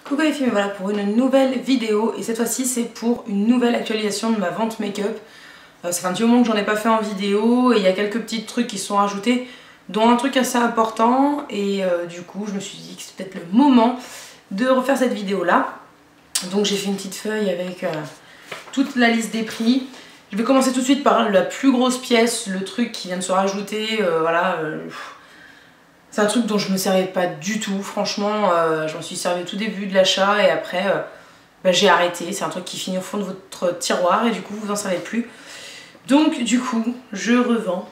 Coucou les filles, voilà pour une nouvelle vidéo et cette fois-ci c'est pour une nouvelle actualisation de ma vente make-up. Ça fait un petit moment que j'en ai pas fait en vidéo et il y a quelques petits trucs qui sont rajoutés, dont un truc assez important et du coup je me suis dit que c'était peut-être le moment de refaire cette vidéo là. Donc j'ai fait une petite feuille avec toute la liste des prix. Je vais commencer tout de suite par la plus grosse pièce, le truc qui vient de se rajouter, voilà. C'est un truc dont je me servais pas du tout, franchement, j'en suis servi au tout début de l'achat et après j'ai arrêté. C'est un truc qui finit au fond de votre tiroir et du coup vous n'en savez plus. Donc du coup je revends,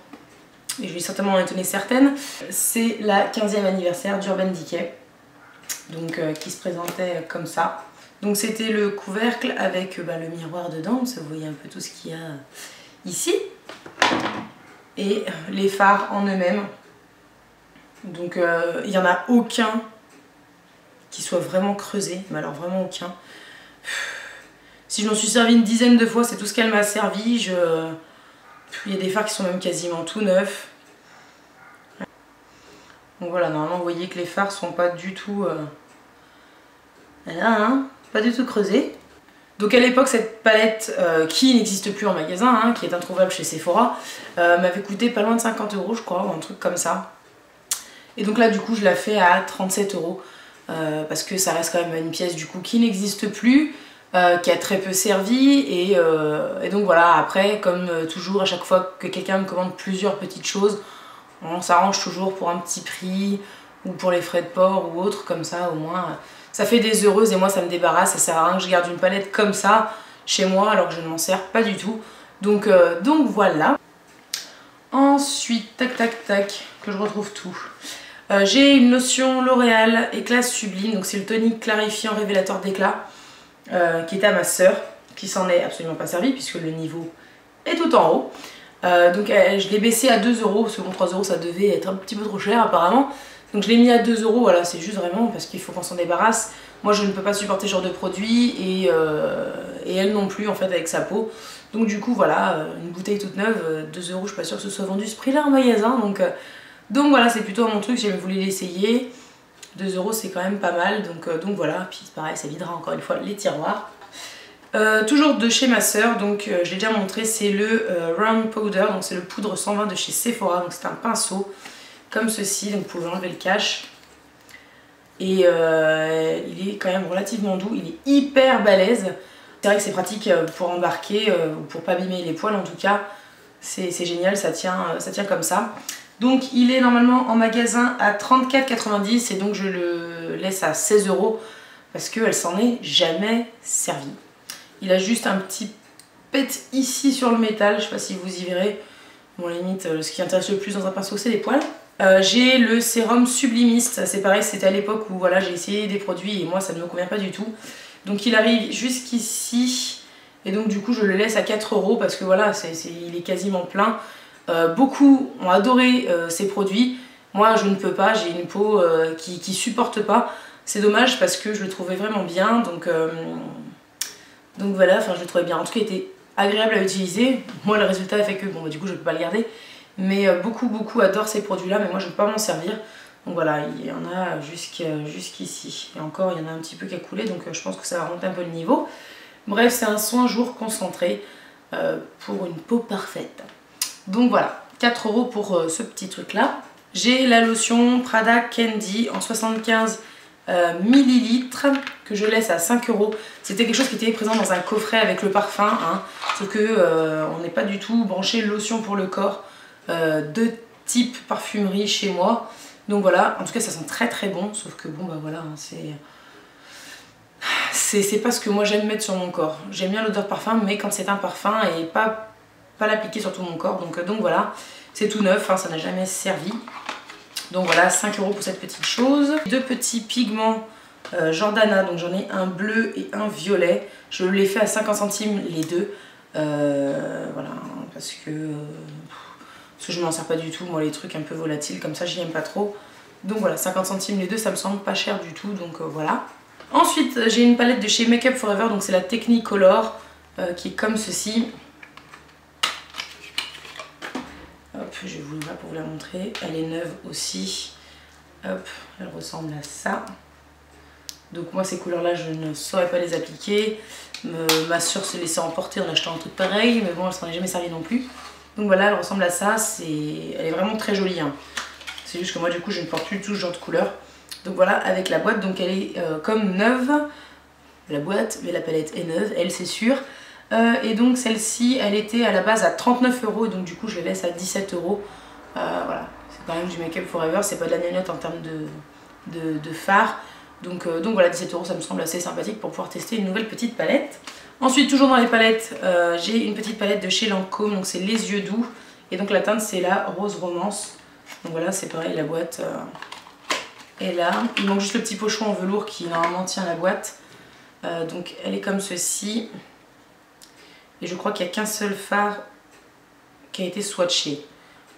et je vais certainement en étonner certaines. C'est la 15e anniversaire d'Urban Decay, donc qui se présentait comme ça. Donc c'était le couvercle avec le miroir dedans, vous voyez un peu tout ce qu'il y a ici. Et les fards en eux-mêmes. Donc il n'y en a aucun qui soit vraiment creusé, mais alors vraiment aucun. Si je m'en suis servi une dizaine de fois, c'est tout ce qu'elle m'a servi. Il y a des fards qui sont même quasiment tout neufs. Donc voilà, normalement vous voyez que les fards sont pas du tout... Là, hein, pas du tout creusés. Donc à l'époque, cette palette qui n'existe plus en magasin, hein, qui est introuvable chez Sephora, m'avait coûté pas loin de 50 € je crois, ou un truc comme ça. Et donc là du coup je la fais à 37 € parce que ça reste quand même une pièce du coup qui n'existe plus, qui a très peu servi et donc voilà, après comme toujours à chaque fois que quelqu'un me commande plusieurs petites choses, on s'arrange toujours pour un petit prix ou pour les frais de port ou autre, comme ça au moins ça fait des heureuses et moi ça me débarrasse, ça sert à rien que je garde une palette comme ça chez moi alors que je ne m'en sers pas du tout. Donc voilà. Ensuite, tac tac tac, que je retrouve tout. J'ai une lotion L'Oréal Éclat Sublime, donc c'est le tonique clarifiant révélateur d'éclat qui était à ma sœur, qui s'en est absolument pas servi puisque le niveau est tout en haut. Donc je l'ai baissé à 2 €, parce que bon 3 € ça devait être un petit peu trop cher apparemment. Donc je l'ai mis à 2 €, voilà, c'est juste vraiment parce qu'il faut qu'on s'en débarrasse. Moi je ne peux pas supporter ce genre de produit et elle non plus en fait avec sa peau. Donc du coup voilà, une bouteille toute neuve, 2 €, je suis pas sûre que ce soit vendu ce prix là en magasin. Donc voilà, c'est plutôt mon truc, j'ai voulu l'essayer. 2 € c'est quand même pas mal, donc voilà, puis c'est pareil, ça videra encore une fois les tiroirs. Toujours de chez ma sœur, donc je l'ai déjà montré, c'est le Round Powder, donc c'est le poudre 120 de chez Sephora, donc c'est un pinceau comme ceci, donc vous pouvez enlever le cache. Et il est quand même relativement doux, il est hyper balèze. C'est vrai que c'est pratique pour embarquer, ou pour pas abîmer les poils en tout cas, c'est génial, ça tient comme ça. Donc il est normalement en magasin à 34,90 € et donc je le laisse à 16 € parce qu'elle s'en est jamais servie. Il a juste un petit pet ici sur le métal, je sais pas si vous y verrez. Bon, limite, ce qui intéresse le plus dans un pinceau, c'est les poils. J'ai le sérum sublimiste, c'est pareil, c'était à l'époque où voilà, j'ai essayé des produits et moi ça ne me convient pas du tout. Donc il arrive jusqu'ici et donc du coup je le laisse à 4 € parce que voilà, il est quasiment plein. Beaucoup ont adoré ces produits, moi je ne peux pas, j'ai une peau qui supporte pas. C'est dommage parce que je le trouvais vraiment bien, donc voilà, enfin je le trouvais bien, en tout cas il était agréable à utiliser. Moi le résultat a fait que bon du coup je peux pas le garder, mais beaucoup adorent ces produits là, mais moi je ne peux pas m'en servir. Donc voilà, il y en a jusqu'ici, et encore il y en a un petit peu qui a coulé, donc je pense que ça va remonter un peu le niveau. Bref, c'est un soin jour concentré pour une peau parfaite. Donc voilà, 4 € pour ce petit truc là. J'ai la lotion Prada Candy en 75 ml que je laisse à 5 €. C'était quelque chose qui était présent dans un coffret avec le parfum, hein, sauf que on n'est pas du tout branché lotion pour le corps de type parfumerie chez moi. Donc voilà, en tout cas ça sent très bon, sauf que bon bah voilà, hein, c'est pas ce que moi j'aime mettre sur mon corps. J'aime bien l'odeur de parfum, mais quand c'est un parfum et pas l'appliquer sur tout mon corps, donc voilà, c'est tout neuf, hein, ça n'a jamais servi. Donc voilà, 5 € pour cette petite chose. Deux petits pigments Jordana, donc j'en ai un bleu et un violet. Je les fais à 50 centimes les deux. Voilà, parce que je m'en sers pas du tout, moi les trucs un peu volatiles comme ça, j'y aime pas trop. Donc voilà, 50 centimes les deux, ça me semble pas cher du tout, donc voilà. Ensuite, j'ai une palette de chez Make Up For Ever, donc c'est la Technicolor, qui est comme ceci. Hop, je vais vous l'ouvrir pour vous la montrer. Elle est neuve aussi. Hop, elle ressemble à ça. Donc moi ces couleurs là je ne saurais pas les appliquer. Ma soeur se laissait emporter en achetant un truc pareil, mais bon elle s'en est jamais servie non plus. Donc voilà, elle ressemble à ça, elle est vraiment très jolie hein. C'est juste que moi du coup je ne porte plus du tout ce genre de couleur. Donc voilà, avec la boîte, donc elle est comme neuve, la boîte, mais la palette est neuve, elle c'est sûr. Et donc celle-ci, elle était à la base à 39 €, donc du coup je la laisse à 17 €. Voilà, c'est quand même du Make Up Forever, c'est pas de la gnognotte en termes de fard. Donc voilà, 17 € ça me semble assez sympathique pour pouvoir tester une nouvelle petite palette. Ensuite, toujours dans les palettes, j'ai une petite palette de chez Lancôme, donc c'est Les Yeux Doux. Et donc la teinte c'est la Rose Romance. Donc voilà, c'est pareil, la boîte est là. Il manque juste le petit pochon en velours qui normalement tient la boîte. Donc elle est comme ceci. Et je crois qu'il n'y a qu'un seul fard qui a été swatché.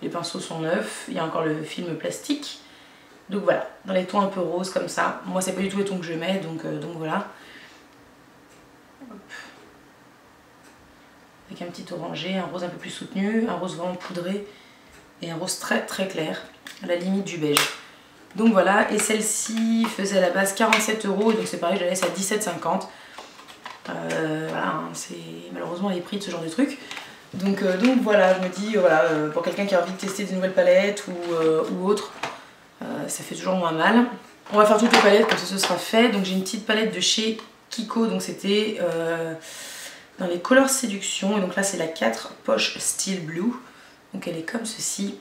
Les pinceaux sont neufs, il y a encore le film plastique. Donc voilà, dans les tons un peu roses comme ça. Moi c'est pas du tout les tons que je mets, donc voilà. Hop. Avec un petit orangé, un rose un peu plus soutenu, un rose vraiment poudré et un rose très très clair, à la limite du beige. Donc voilà, et celle-ci faisait à la base 47 €, donc c'est pareil, je la laisse à 17,50 €. Voilà, hein, c'est malheureusement les prix de ce genre de truc. Donc voilà, je me dis, voilà, pour quelqu'un qui a envie de tester des nouvelles palettes ou autre, ça fait toujours moins mal. On va faire toutes les palettes, comme ça ce sera fait. Donc j'ai une petite palette de chez Kiko, donc c'était dans les couleurs séduction. Et donc là c'est la 4 poche Steel Blue. Donc elle est comme ceci.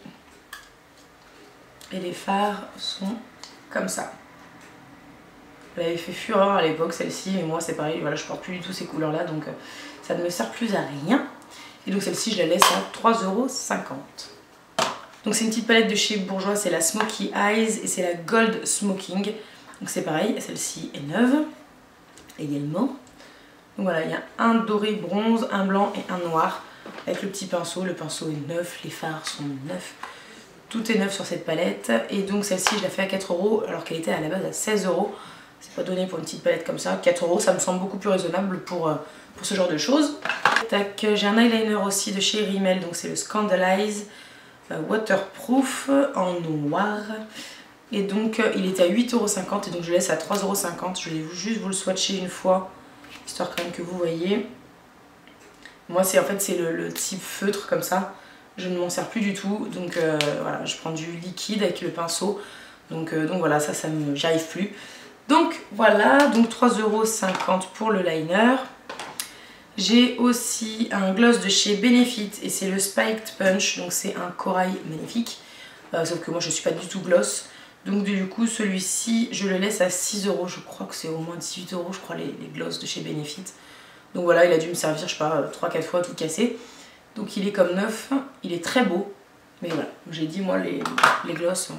Et les fards sont comme ça. Elle avait fait fureur à l'époque celle-ci, mais moi c'est pareil, voilà, je porte plus du tout ces couleurs là, donc ça ne me sert plus à rien. Et donc celle-ci je la laisse à 3,50 €. Donc c'est une petite palette de chez Bourjois, c'est la Smoky Eyes et c'est la Gold Smoking. Donc c'est pareil, celle-ci est neuve également. Donc voilà, il y a un doré bronze, un blanc et un noir avec le petit pinceau. Le pinceau est neuf, les fards sont neufs. Tout est neuf sur cette palette. Et donc celle-ci je la fais à 4 € alors qu'elle était à la base à 16 €. C'est pas donné pour une petite palette comme ça. 4 € ça me semble beaucoup plus raisonnable pour ce genre de choses. Tac, j'ai un eyeliner aussi de chez Rimmel, donc c'est le Scandalize Waterproof en noir. Et donc il était à 8,50 € et donc je le laisse à 3,50 €. Je vais juste vous le swatcher une fois, histoire quand même que vous voyez. Moi c'est en fait c'est le type feutre comme ça. Je ne m'en sers plus du tout, donc voilà, je prends du liquide avec le pinceau. Donc voilà, ça j'y arrive plus. Donc voilà, donc 3,50 € pour le liner. J'ai aussi un gloss de chez Benefit et c'est le Spiked Punch, donc c'est un corail magnifique. Sauf que moi je suis pas du tout gloss. Donc du coup celui-ci je le laisse à 6 €, je crois que c'est au moins 18 € je crois les gloss de chez Benefit. Donc voilà, il a dû me servir je sais pas 3-4 fois tout cassé. Donc il est comme neuf, il est très beau. Mais voilà, j'ai dit moi les gloss,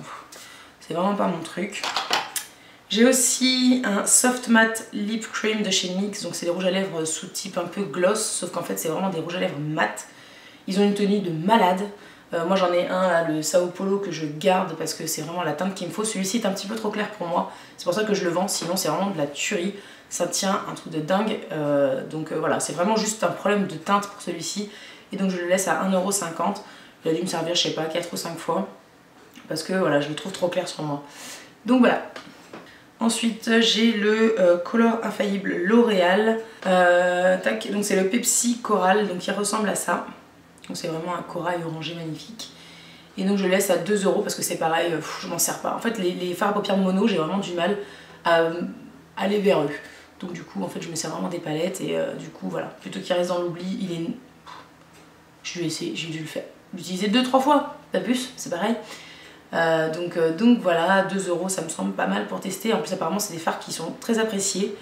c'est vraiment pas mon truc. J'ai aussi un Soft Matte Lip Cream de chez NYX, donc c'est des rouges à lèvres sous type un peu gloss, sauf qu'en fait c'est vraiment des rouges à lèvres mat. Ils ont une tenue de malade. Moi j'en ai un là, le Sao Paulo que je garde parce que c'est vraiment la teinte qu'il me faut. Celui-ci est un petit peu trop clair pour moi, c'est pour ça que je le vends, sinon c'est vraiment de la tuerie. Ça tient un truc de dingue, voilà, c'est vraiment juste un problème de teinte pour celui-ci. Et donc je le laisse à 1,50 €. Il a dû me servir je sais pas 4 ou 5 fois parce que voilà, je le trouve trop clair sur moi. Donc voilà. Ensuite j'ai le Color Infaillible L'Oréal. Donc c'est le Pepsi Coral, donc il ressemble à ça. Donc c'est vraiment un corail orangé magnifique. Et donc je le laisse à 2 € parce que c'est pareil, je m'en sers pas. En fait les fards à paupières mono, j'ai vraiment du mal à aller vers eux. Donc du coup en fait je me sers vraiment des palettes et du coup voilà, plutôt qu'il reste dans l'oubli, il est... Je vais essayer, j'ai dû le faire. L'utiliser 2-3 fois, pas plus, c'est pareil. Donc voilà, 2 € ça me semble pas mal pour tester. En plus apparemment c'est des fards qui sont très appréciés.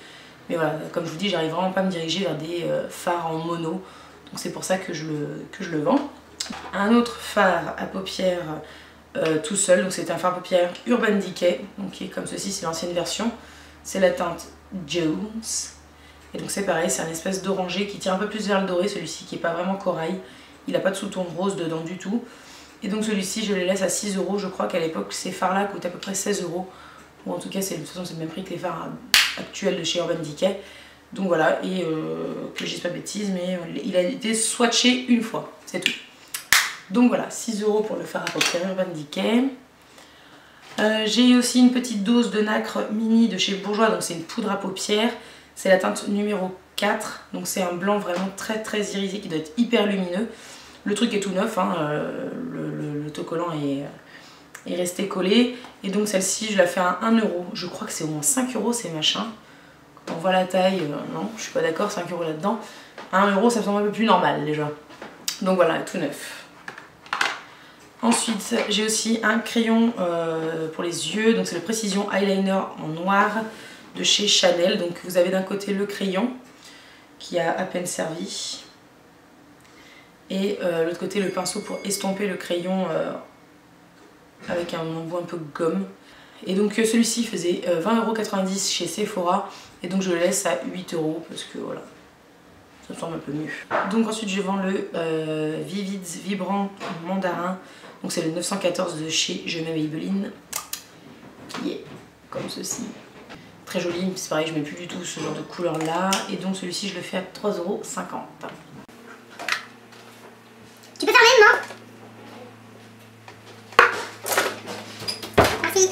Mais voilà, comme je vous dis, j'arrive vraiment pas à me diriger vers des fards en mono. Donc c'est pour ça que je le vends. Un autre fard à paupières tout seul, donc c'est un fard à paupières Urban Decay, donc qui est comme ceci, c'est l'ancienne version. C'est la teinte Jones. Et donc c'est pareil, c'est un espèce d'orangé qui tire un peu plus vers le doré, celui-ci qui est pas vraiment corail. Il n'a pas de sous-ton rose dedans du tout. Et donc celui-ci je le laisse à 6 €, je crois qu'à l'époque ces fards là coûtent à peu près 16 €. Ou en tout cas de toute façon c'est le même prix que les fards actuels de chez Urban Decay. Donc voilà, et que je dise pas de bêtises, mais il a été swatché une fois, c'est tout. Donc voilà, 6 € pour le fard à paupières Urban Decay. J'ai aussi une petite dose de nacre mini de chez Bourjois, donc c'est une poudre à paupières. C'est la teinte numéro 4, donc c'est un blanc vraiment très irisé qui doit être hyper lumineux. Le truc est tout neuf, hein, l'autocollant est resté collé. Et donc celle-ci je la fais à 1€, je crois que c'est au moins 5€ ces machins. Quand on voit la taille, non je suis pas d'accord, 5€ là-dedans. 1€, ça me semble un peu plus normal déjà. Donc voilà, tout neuf. Ensuite, j'ai aussi un crayon pour les yeux, donc c'est le Précision Eyeliner en noir de chez Chanel. Donc vous avez d'un côté le crayon qui a à peine servi et l'autre côté le pinceau pour estomper le crayon avec un embout un peu gomme. Et donc celui-ci faisait 20,90€ chez Sephora et donc je le laisse à 8€ parce que voilà, ça me semble un peu mieux. Donc ensuite je vends le Vivids Vibrant Mandarin. Donc c'est le 914 de chez Je m'aime Maybelline, qui est comme ceci. Très joli, c'est pareil, je mets plus du tout ce genre de couleur là. Et donc celui-ci je le fais à 3,50€. Tu peux fermer, non? Merci.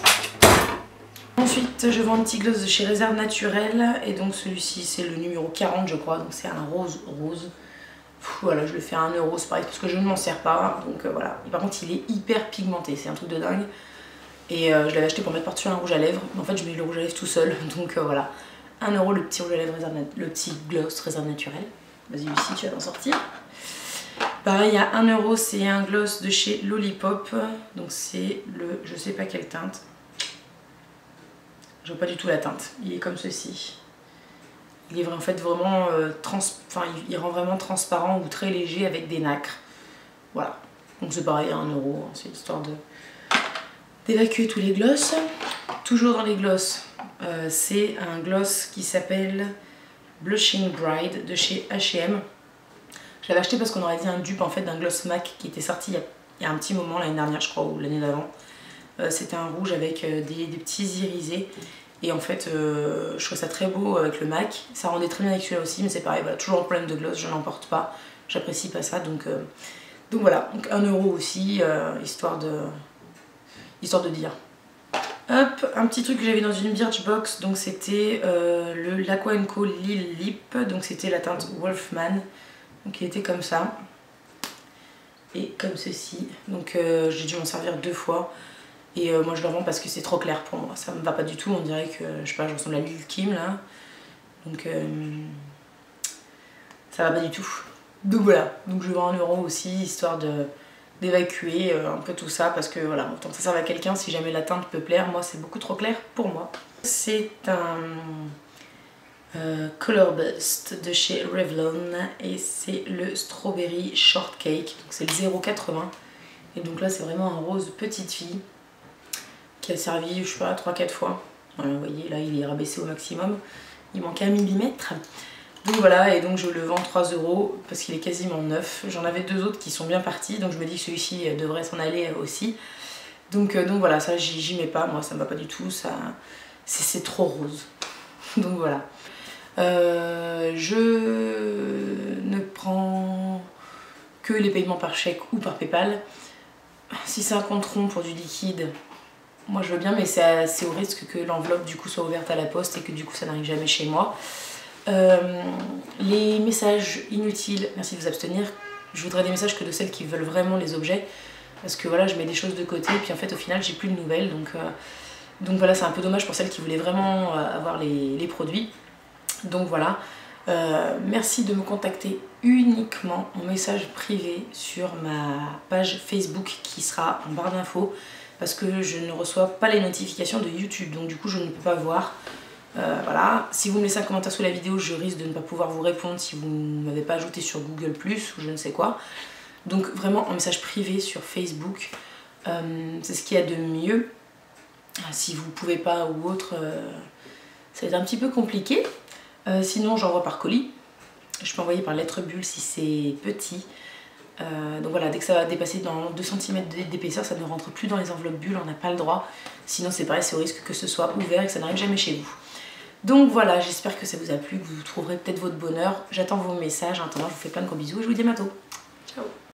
Ensuite je vends un petit gloss de chez Réserve Naturelle. Et donc celui-ci c'est le numéro 40 je crois, donc c'est un rose. Voilà, je le fais à 1€, c'est pareil parce que je ne m'en sers pas, donc voilà. Et par contre il est hyper pigmenté, c'est un truc de dingue. Et je l'avais acheté pour mettre par-dessus un rouge à lèvres, mais en fait je mets le rouge à lèvres tout seul, donc voilà. 1€ le petit rouge à lèvres, le petit gloss Réserve Naturelle. Vas-y Lucie, tu vas t'en sortir. Pareil à 1€, c'est un gloss de chez Lollipop, donc c'est le je sais pas quelle teinte. Je vois pas du tout la teinte, il est comme ceci. Il est en fait vraiment il rend vraiment transparent ou très léger avec des nacres. Voilà. Donc c'est pareil à 1€, hein, c'est histoire d'évacuer tous les gloss. Toujours dans les gloss, c'est un gloss qui s'appelle Blushing Bride de chez H&M. Je l'avais acheté parce qu'on aurait dit un dupe en fait d'un gloss MAC qui était sorti il y a un petit moment, l'année dernière je crois, ou l'année d'avant. C'était un rouge avec des petits irisés. Et en fait, je trouve ça très beau avec le MAC. Ça rendait très bien avec celui-là aussi, mais c'est pareil, voilà, toujours un problème de gloss, je n'en porte pas. J'apprécie pas ça, donc voilà. Donc 1€ aussi, histoire de dire. Hop, un petit truc que j'avais dans une Birchbox, donc c'était le l'Aqua & Co Lil Lip, donc c'était la teinte Wolfman. Donc il était comme ça. Et comme ceci. Donc j'ai dû m'en servir 2 fois. Et moi je le revends parce que c'est trop clair pour moi, ça me va pas du tout, on dirait que je sais pas, je ressemble à Lil Kim là. Donc ça va pas du tout. Donc voilà, donc je vends 1€ aussi, histoire d'évacuer un peu tout ça, parce que voilà, autant que ça serve à quelqu'un, si jamais la teinte peut plaire, moi c'est beaucoup trop clair pour moi. C'est un Color Burst de chez Revlon et c'est le Strawberry Shortcake, donc c'est le 0,80. Et donc là c'est vraiment un rose petite fille qui a servi, je sais pas, 3-4 fois. Voilà, vous voyez, là il est rabaissé au maximum. Il manque 1 millimètre. Donc voilà, et donc je le vends 3€ parce qu'il est quasiment neuf. J'en avais 2 autres qui sont bien partis, donc je me dis que celui-ci devrait s'en aller aussi. Donc voilà, ça j'y mets pas, moi ça me va pas du tout, c'est trop rose. Donc voilà. Je ne prends que les paiements par chèque ou par PayPal. Si c'est un compte rond pour du liquide, moi je veux bien, mais c'est au risque que l'enveloppe du coup soit ouverte à la poste et que du coup ça n'arrive jamais chez moi. Les messages inutiles, merci de vous abstenir. Je voudrais des messages que de celles qui veulent vraiment les objets, parce que voilà, je mets des choses de côté et puis en fait au final j'ai plus de nouvelles, donc voilà, c'est un peu dommage pour celles qui voulaient vraiment avoir les produits. Donc voilà, merci de me contacter uniquement en message privé sur ma page Facebook qui sera en barre d'infos, parce que je ne reçois pas les notifications de YouTube, donc du coup je ne peux pas voir. Voilà, si vous me laissez un commentaire sous la vidéo, je risque de ne pas pouvoir vous répondre si vous ne m'avez pas ajouté sur Google+, ou je ne sais quoi. Donc vraiment en message privé sur Facebook, c'est ce qu'il y a de mieux. Si vous ne pouvez pas ou autre, ça va être un petit peu compliqué. Sinon j'envoie par colis. Je peux envoyer par lettre bulle si c'est petit. Donc voilà, dès que ça va dépasser dans 2 cm d'épaisseur, ça ne rentre plus dans les enveloppes bulles, on n'a pas le droit. Sinon c'est pareil, c'est au risque que ce soit ouvert et que ça n'arrive jamais chez vous. Donc voilà, j'espère que ça vous a plu, que vous trouverez peut-être votre bonheur. J'attends vos messages. En attendant, je vous fais plein de gros bisous et je vous dis à bientôt. Ciao.